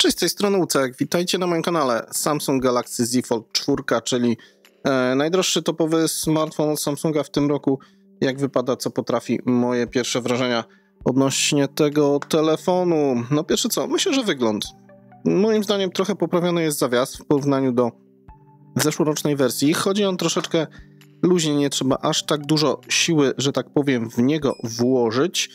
Cześć, z tej strony Łucek, witajcie na moim kanale. Samsung Galaxy Z Fold 4, czyli najdroższy topowy smartfon od Samsunga w tym roku. Jak wypada, co potrafi, moje pierwsze wrażenia odnośnie tego telefonu. No pierwsze co, myślę, że wygląd. Moim zdaniem trochę poprawiony jest zawias w porównaniu do zeszłorocznej wersji. Chodzi on troszeczkę luźnie, nie trzeba aż tak dużo siły, że tak powiem, w niego włożyć.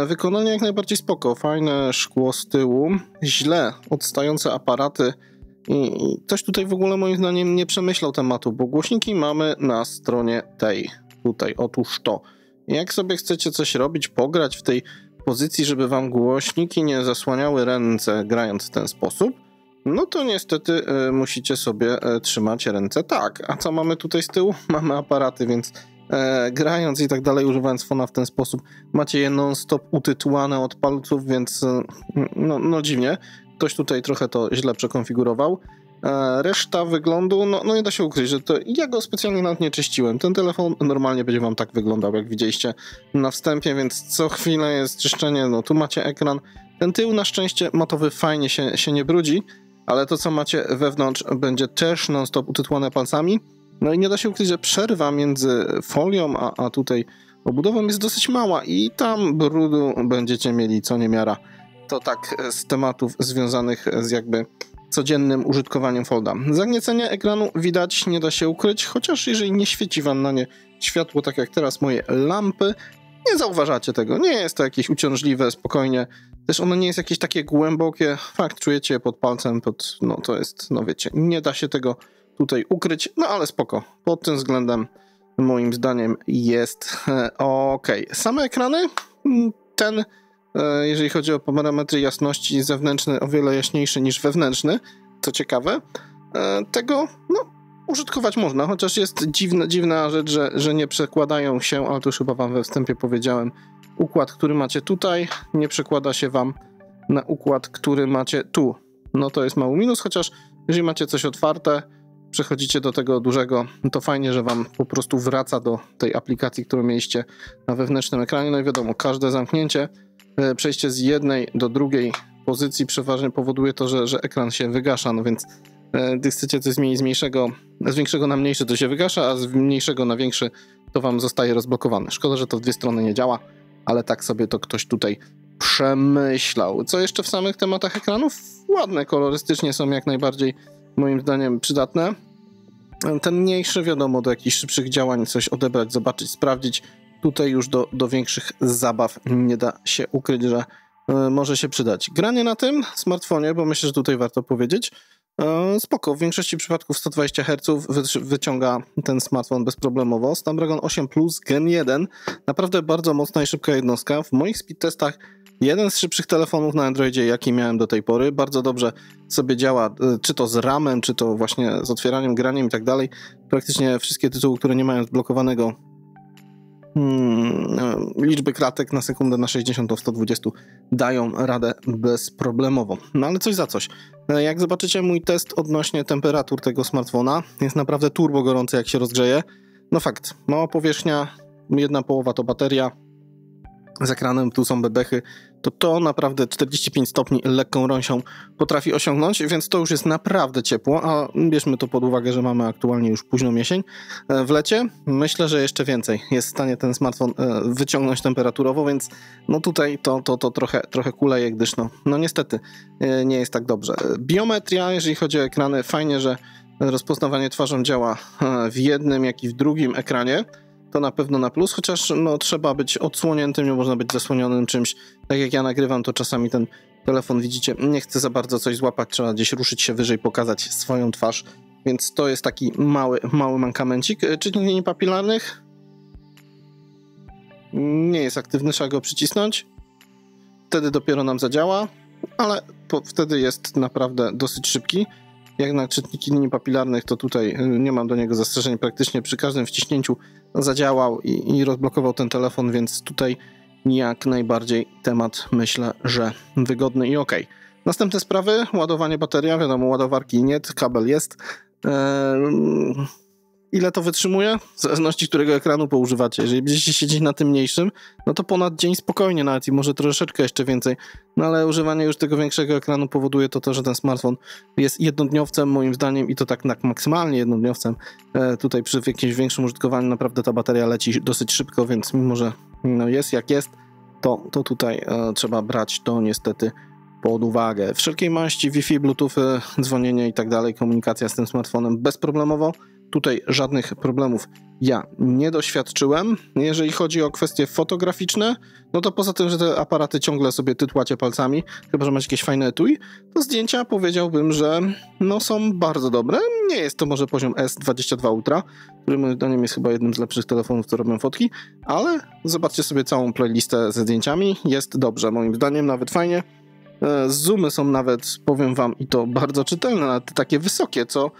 Wykonanie jak najbardziej spoko, fajne szkło z tyłu, źle odstające aparaty i ktoś tutaj w ogóle moim zdaniem nie przemyślał tematu, bo głośniki mamy na stronie tej, tutaj, otóż to. Jak sobie chcecie coś robić, pograć w tej pozycji, żeby wam głośniki nie zasłaniały ręce grając w ten sposób, no to niestety musicie sobie trzymać ręce tak. A co mamy tutaj z tyłu? Mamy aparaty, więc grając i tak dalej, używając fona w ten sposób, macie je non-stop utytułane od palców, więc no dziwnie. Ktoś tutaj trochę to źle przekonfigurował. Reszta wyglądu, no nie da się ukryć, że to ja go specjalnie nawet nie czyściłem. Ten telefon normalnie będzie wam tak wyglądał, jak widzieliście na wstępie, więc co chwilę jest czyszczenie. No tu macie ekran. Ten tył na szczęście matowy fajnie się nie brudzi, ale to co macie wewnątrz będzie też non-stop utytułane palcami. No i nie da się ukryć, że przerwa między folią a tutaj obudową jest dosyć mała i tam brudu będziecie mieli co niemiara. To tak z tematów związanych z jakby codziennym użytkowaniem folda. Zagniecenie ekranu widać, nie da się ukryć, chociaż jeżeli nie świeci wam na nie światło, tak jak teraz moje lampy, nie zauważacie tego. Nie jest to jakieś uciążliwe, spokojnie. Też ono nie jest jakieś takie głębokie. Fakt, czujecie je pod palcem, no to jest, no wiecie, nie da się tego tutaj ukryć, no ale spoko. Pod tym względem moim zdaniem jest ok. Same ekrany, jeżeli chodzi o parametry jasności, zewnętrzny o wiele jaśniejszy niż wewnętrzny, co ciekawe, tego użytkować można, chociaż jest dziwna rzecz, że nie przekładają się, ale to już chyba wam we wstępie powiedziałem, układ, który macie tutaj, nie przekłada się wam na układ, który macie tu. No to jest mały minus, chociaż jeżeli macie coś otwarte, przechodzicie do tego dużego, to fajnie, że wam po prostu wraca do tej aplikacji, którą mieliście na wewnętrznym ekranie. No i wiadomo, każde zamknięcie, przejście z jednej do drugiej pozycji przeważnie powoduje to, że ekran się wygasza, no więc gdy chcecie coś zmienić z większego na mniejszy, to się wygasza, a z mniejszego na większy to wam zostaje rozblokowany. Szkoda, że to w dwie strony nie działa, ale tak sobie to ktoś tutaj przemyślał. Co jeszcze w samych tematach ekranów? Ładne, kolorystycznie są jak najbardziej moim zdaniem przydatne. Ten mniejszy, wiadomo, do jakichś szybszych działań, coś odebrać, zobaczyć, sprawdzić. Tutaj już do większych zabaw nie da się ukryć, że może się przydać. Granie na tym smartfonie, bo myślę, że tutaj warto powiedzieć, spoko, w większości przypadków 120 Hz wyciąga ten smartfon bezproblemowo. Snapdragon 8 Plus Gen 1, naprawdę bardzo mocna i szybka jednostka. W moich speed testach jeden z szybszych telefonów na Androidzie, jaki miałem do tej pory. Bardzo dobrze sobie działa, czy to z RAM-em, czy to właśnie z otwieraniem, graniem i tak dalej. Praktycznie wszystkie tytuły, które nie mają zblokowanego liczby klatek na sekundę na 60 do 120 dają radę bezproblemowo. No ale coś za coś. Jak zobaczycie mój test odnośnie temperatur tego smartfona, jest naprawdę turbo gorący, jak się rozgrzeje. No fakt, mała powierzchnia, 1/2 to bateria, z ekranem, tu są bebechy, to naprawdę 45 stopni lekką rąsią potrafi osiągnąć, więc to już jest naprawdę ciepło, a bierzmy to pod uwagę, że mamy aktualnie już późną jesień. W lecie myślę, że jeszcze więcej jest w stanie ten smartfon wyciągnąć temperaturowo, więc no tutaj to trochę kuleje, gdyż no niestety nie jest tak dobrze. Biometria, jeżeli chodzi o ekrany, fajnie, że rozpoznawanie twarzą działa w jednym, jak i w drugim ekranie. To na pewno na plus, chociaż trzeba być odsłoniętym, nie można być zasłonionym czymś. Tak jak ja nagrywam, to czasami ten telefon, widzicie, nie chce za bardzo coś złapać, trzeba gdzieś ruszyć się wyżej, pokazać swoją twarz, więc to jest taki mały mankamencik. Czytnik linii papilarnych nie jest aktywny, trzeba go przycisnąć, wtedy dopiero nam zadziała, ale wtedy jest naprawdę dosyć szybki. Jak na czytniki linii papilarnych, to tutaj nie mam do niego zastrzeżeń, praktycznie przy każdym wciśnięciu zadziałał i rozblokował ten telefon, więc tutaj jak najbardziej temat, myślę, że wygodny i ok. Następne sprawy, ładowanie bateria, wiadomo, ładowarki nie, kabel jest. ile to wytrzymuje? W zależności którego ekranu poużywacie. Jeżeli będziecie siedzieć na tym mniejszym, no to ponad dzień spokojnie nawet i może troszeczkę jeszcze więcej. No ale używanie już tego większego ekranu powoduje to, że ten smartfon jest jednodniowcem moim zdaniem i to tak maksymalnie jednodniowcem. Tutaj przy jakimś większym użytkowaniu naprawdę ta bateria leci dosyć szybko, więc mimo, że no jest jak jest, to tutaj trzeba brać to niestety pod uwagę. Wszelkiej maści Wi-Fi, Bluetooth, dzwonienie i tak dalej, komunikacja z tym smartfonem bezproblemowo. Tutaj żadnych problemów ja nie doświadczyłem. Jeżeli chodzi o kwestie fotograficzne, no to poza tym, że te aparaty ciągle sobie tytłacie palcami, chyba że macie jakieś fajne etui, to zdjęcia powiedziałbym, że no są bardzo dobre. Nie jest to może poziom S22 Ultra, który moim zdaniem jest chyba jednym z lepszych telefonów, co robią fotki, ale zobaczcie sobie całą playlistę ze zdjęciami. Jest dobrze, moim zdaniem nawet fajnie. Zoomy są nawet, powiem wam, i to bardzo czytelne, nawet takie wysokie, co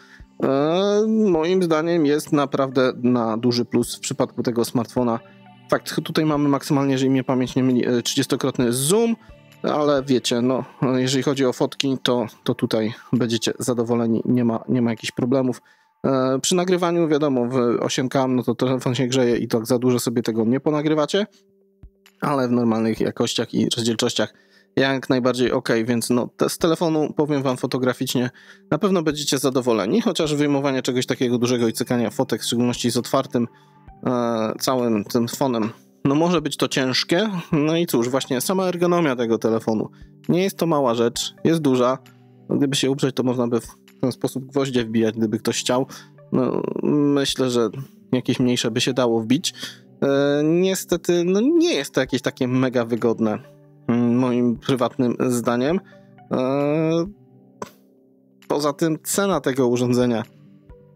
moim zdaniem jest naprawdę na duży plus w przypadku tego smartfona. Fakt, tutaj mamy maksymalnie, jeżeli mnie pamięć nie myli, 30-krotny zoom, ale wiecie, no jeżeli chodzi o fotki, to tutaj będziecie zadowoleni, nie ma jakichś problemów. Przy nagrywaniu, wiadomo, w 8K, no to telefon się grzeje i tak za dużo sobie tego nie ponagrywacie, ale w normalnych jakościach i rozdzielczościach jak najbardziej ok, więc no z telefonu, powiem wam, fotograficznie na pewno będziecie zadowoleni, chociaż wyjmowanie czegoś takiego dużego i cykania fotek, w szczególności z otwartym całym tym fonem, no może być to ciężkie. No i cóż, właśnie sama ergonomia tego telefonu, nie jest to mała rzecz, jest duża, no, gdyby się uprzeć, to można by w ten sposób gwoździe wbijać, gdyby ktoś chciał. No, myślę, że jakieś mniejsze by się dało wbić. Niestety, no nie jest to jakieś takie mega wygodne, moim prywatnym zdaniem. Poza tym cena tego urządzenia.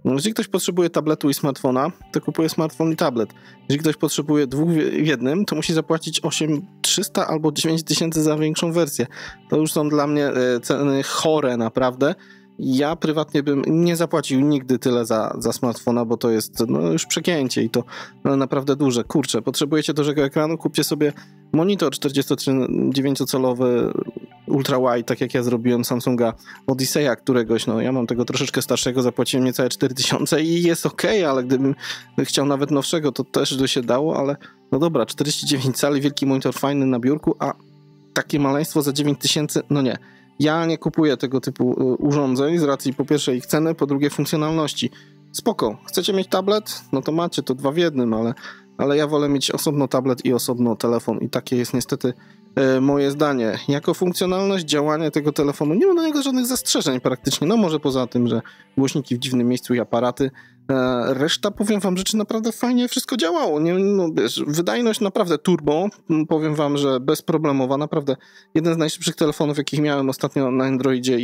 Jeżeli ktoś potrzebuje tabletu i smartfona, to kupuje smartfon i tablet. Jeżeli ktoś potrzebuje dwóch w jednym, to musi zapłacić 8300 albo 9000 za większą wersję. To już są dla mnie ceny chore naprawdę. Ja prywatnie bym nie zapłacił nigdy tyle za smartfona, bo to jest no, już przegięcie i to naprawdę duże. Kurczę, potrzebujecie dużego ekranu? Kupcie sobie monitor 49-calowy ultra wide, tak jak ja zrobiłem Samsunga Odyseya któregoś. No ja mam tego troszeczkę starszego, zapłaciłem niecałe 4000 i jest okej, ale gdybym chciał nawet nowszego, to też by się dało, ale no dobra, 49 cali, wielki monitor fajny na biurku, a takie maleństwo za 9000, no nie. Ja nie kupuję tego typu urządzeń z racji po pierwsze ich ceny, po drugie funkcjonalności. Spoko, chcecie mieć tablet? No to macie, to dwa w jednym, ale ja wolę mieć osobno tablet i osobno telefon i takie jest niestety moje zdanie. Jako funkcjonalność, działanie tego telefonu, nie ma do niego żadnych zastrzeżeń praktycznie, no może poza tym, że głośniki w dziwnym miejscu i aparaty. Reszta, powiem wam, rzeczy naprawdę fajnie wszystko działało. Nie, no, wiesz, wydajność naprawdę turbo, powiem wam, że bezproblemowa, naprawdę jeden z najszybszych telefonów, jakich miałem ostatnio na Androidzie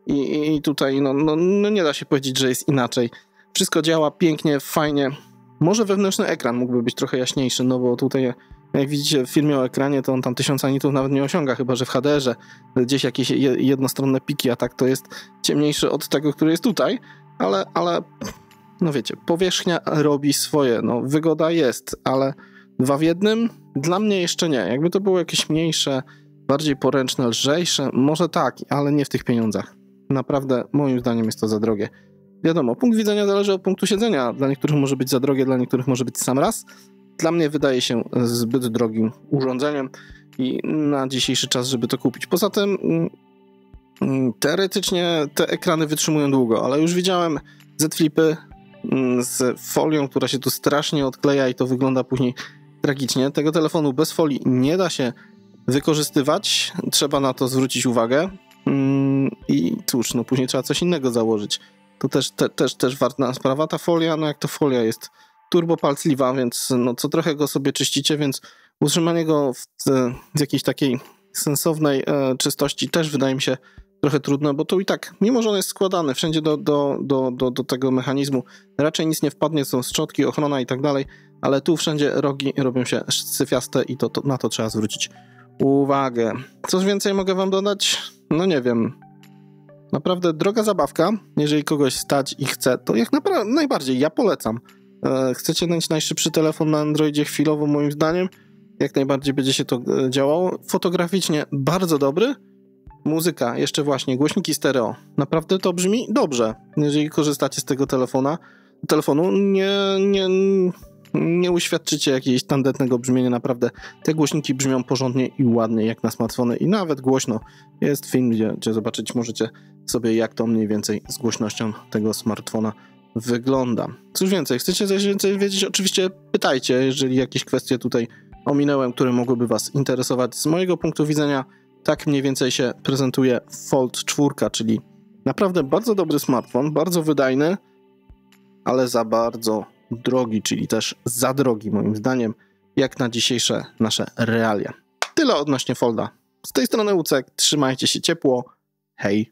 i tutaj no nie da się powiedzieć, że jest inaczej. Wszystko działa pięknie, fajnie. Może wewnętrzny ekran mógłby być trochę jaśniejszy, no bo tutaj jak widzicie w filmie o ekranie, to on tam 1000 nitów nawet nie osiąga, chyba że w HDR-ze gdzieś jakieś jednostronne piki, a tak to jest ciemniejszy od tego, który jest tutaj, ale no wiecie, powierzchnia robi swoje, no wygoda jest, ale dwa w jednym? Dla mnie jeszcze nie. Jakby to było jakieś mniejsze, bardziej poręczne, lżejsze, może tak, ale nie w tych pieniądzach. Naprawdę, moim zdaniem jest to za drogie. Wiadomo, punkt widzenia zależy od punktu siedzenia. Dla niektórych może być za drogie, dla niektórych może być sam raz. Dla mnie wydaje się zbyt drogim urządzeniem i na dzisiejszy czas, żeby to kupić. Poza tym teoretycznie te ekrany wytrzymują długo, ale już widziałem Z Flipy z folią, która się tu strasznie odkleja i to wygląda później tragicznie. Tego telefonu bez folii nie da się wykorzystywać, trzeba na to zwrócić uwagę i cóż, no później trzeba coś innego założyć. To też ważna sprawa. Ta folia, no jak to folia jest turbopalcliwa, więc no co trochę go sobie czyścicie, więc utrzymanie go w jakiejś takiej sensownej czystości też wydaje mi się trochę trudne, bo tu i tak, mimo że on jest składany wszędzie do tego mechanizmu, raczej nic nie wpadnie, są szczotki, ochrona i tak dalej, ale tu wszędzie rogi robią się syfiaste i na to trzeba zwrócić uwagę. Coś więcej mogę wam dodać? No nie wiem. Naprawdę droga zabawka, jeżeli kogoś stać i chce, to jak najbardziej, ja polecam. Chcecie mieć najszybszy telefon na Androidzie chwilowo, moim zdaniem, jak najbardziej będzie się to działało. Fotograficznie bardzo dobry. Muzyka, jeszcze właśnie, głośniki stereo. Naprawdę to brzmi dobrze, jeżeli korzystacie z tego telefona. telefonu nie uświadczycie jakiegoś tandetnego brzmienia. Naprawdę te głośniki brzmią porządnie i ładnie jak na smartfony i nawet głośno. Jest film, gdzie zobaczyć możecie sobie, jak to mniej więcej z głośnością tego smartfona wygląda. Cóż więcej, chcecie coś więcej wiedzieć? Oczywiście pytajcie, jeżeli jakieś kwestie tutaj ominąłem, które mogłyby was interesować. Z mojego punktu widzenia tak mniej więcej się prezentuje Fold 4, czyli naprawdę bardzo dobry smartfon, bardzo wydajny, ale za bardzo drogi, czyli też za drogi moim zdaniem, jak na dzisiejsze nasze realia. Tyle odnośnie Folda. Z tej strony Łucek, trzymajcie się ciepło, hej!